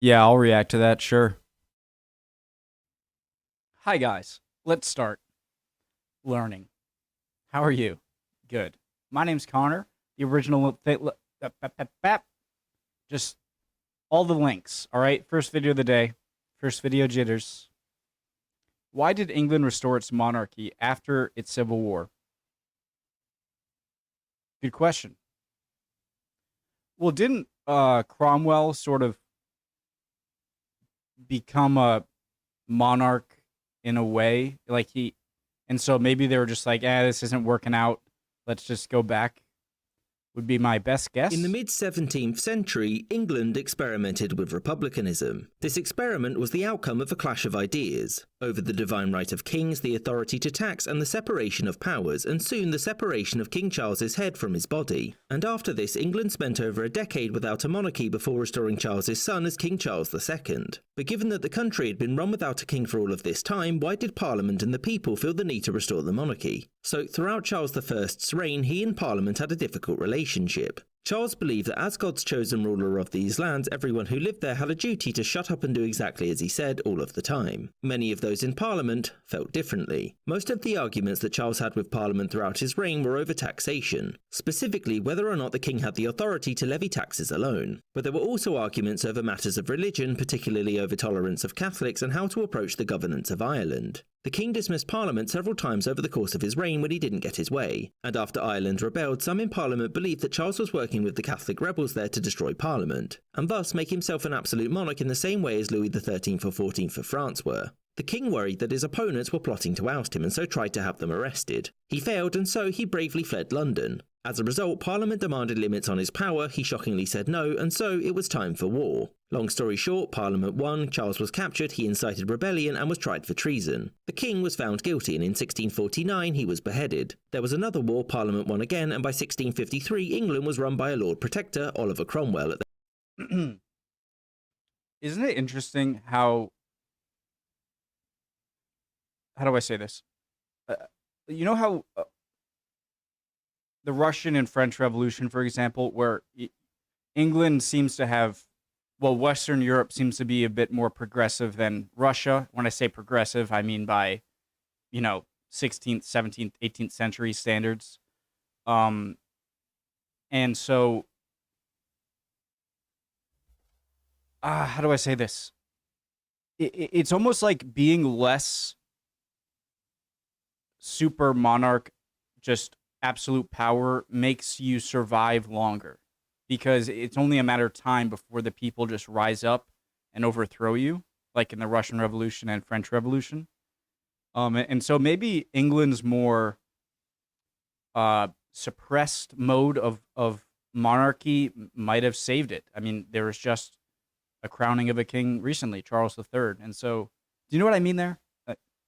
Yeah, I'll react to that, sure. Hi, guys. Let's start learning. How are you? Good. My name's Connor, the original. Just all the links, all right? First video of the day, first video jitters. Why did England restore its monarchy after its civil war? Good question. Well, didn't Cromwell sort of become a monarch in a way? And so maybe they were just like, this isn't working out. Let's just go back. Would be my best guess. In the mid-17th century, England experimented with republicanism. This experiment was the outcome of a clash of ideas over the divine right of kings, the authority to tax, and the separation of powers, and soon the separation of King Charles's head from his body. And after this, England spent over a decade without a monarchy before restoring Charles's son as King Charles II. But given that the country had been run without a king for all of this time, why did Parliament and the people feel the need to restore the monarchy? So throughout Charles I's reign, he and Parliament had a difficult relationship. Charles believed that as God's chosen ruler of these lands, everyone who lived there had a duty to shut up and do exactly as he said all of the time. Many of those in Parliament felt differently. Most of the arguments that Charles had with Parliament throughout his reign were over taxation, specifically whether or not the king had the authority to levy taxes alone. But there were also arguments over matters of religion, particularly over tolerance of Catholics and how to approach the governance of Ireland. The king dismissed Parliament several times over the course of his reign when he didn't get his way, and after Ireland rebelled, some in Parliament believed that Charles was working with the Catholic rebels there to destroy Parliament, and thus make himself an absolute monarch in the same way as Louis XIII or XIV of France were. The king worried that his opponents were plotting to oust him and so tried to have them arrested. He failed, and so he bravely fled London. As a result, Parliament demanded limits on his power, he shockingly said no, and so it was time for war. Long story short, Parliament won, Charles was captured, he incited rebellion and was tried for treason. The king was found guilty, and in 1649 he was beheaded. There was another war, Parliament won again, and by 1653 England was run by a Lord Protector, Oliver Cromwell. Isn't it interesting how do I say this? You know how the Russian and French Revolution, for example, where England seems to have, well, Western Europe seems to be a bit more progressive than Russia. When I say progressive, I mean by, 16th, 17th, 18th century standards. And so, how do I say this? It's almost like being less super monarch, just absolute power, makes you survive longer, because it's only a matter of time before the people just rise up and overthrow you, like in the Russian Revolution and French Revolution. And so maybe England's more suppressed mode of monarchy might have saved it. I mean, there was just a crowning of a king recently, Charles III. And so, do you know what I mean there?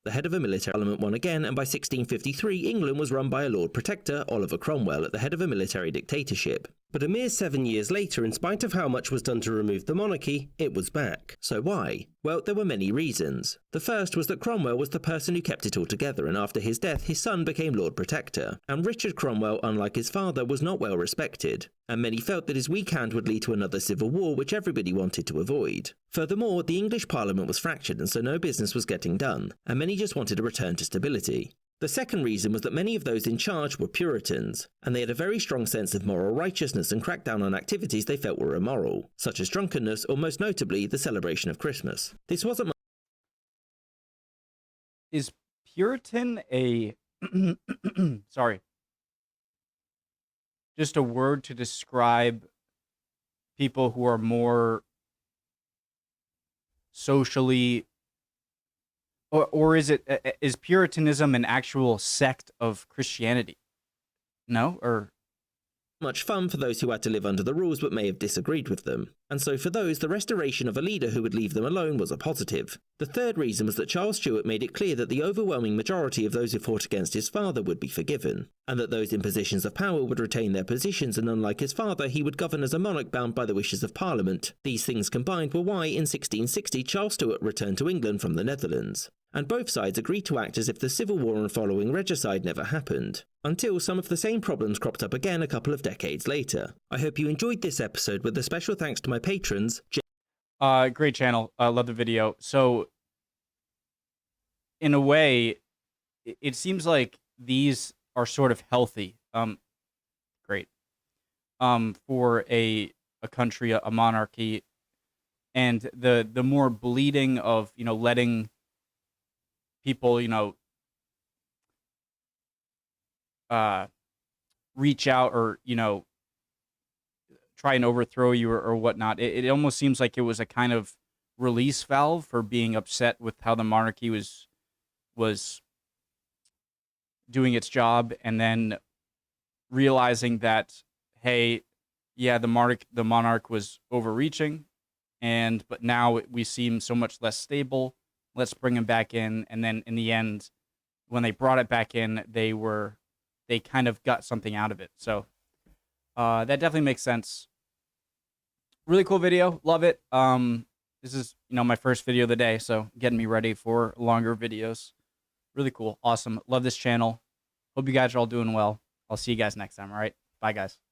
The head of a military. Parliament won again, and by 1653 England was run by a Lord Protector, Oliver Cromwell, at the head of a military dictatorship. But a mere 7 years later, in spite of how much was done to remove the monarchy, it was back. So why? Well, there were many reasons. The first was that Cromwell was the person who kept it all together, and after his death his son became Lord Protector. And Richard Cromwell, unlike his father, was not well respected, and many felt that his weak hand would lead to another civil war, which everybody wanted to avoid. Furthermore, the English Parliament was fractured, and so no business was getting done, and many just wanted a return to stability. The second reason was that many of those in charge were Puritans, and they had a very strong sense of moral righteousness and cracked down on activities they felt were immoral, such as drunkenness or most notably the celebration of Christmas. This wasn't Is Puritan a sorry, just a word to describe people who are more socially, or is Puritanism an actual sect of Christianity? No? Or much fun for those who had to live under the rules but may have disagreed with them. And so for those, the restoration of a leader who would leave them alone was a positive. The third reason was that Charles Stuart made it clear that the overwhelming majority of those who fought against his father would be forgiven, and that those in positions of power would retain their positions, and unlike his father, he would govern as a monarch bound by the wishes of Parliament. These things combined were why, in 1660, Charles Stuart returned to England from the Netherlands. And both sides agreed to act as if the Civil War and following regicide never happened, until some of the same problems cropped up again a couple of decades later. I hope you enjoyed this episode, with a special thanks to my patrons, Great channel. Love the video. So, in a way, it seems like these are sort of healthy. Great. For a country, a monarchy, and the more bleeding of, letting people, uh, reach out or, try and overthrow you or whatnot. It almost seems like it was a kind of release valve for being upset with how the monarchy was doing its job, and then realizing that, hey, yeah, the monarch was overreaching, but now we seem so much less stable. Let's bring him back in, and then in the end, when they brought it back in, they kind of got something out of it. So that definitely makes sense. Really cool video, love it. This is my first video of the day, so getting me ready for longer videos. Really cool, awesome. Love this channel. Hope you guys are all doing well. I'll see you guys next time. All right, bye guys.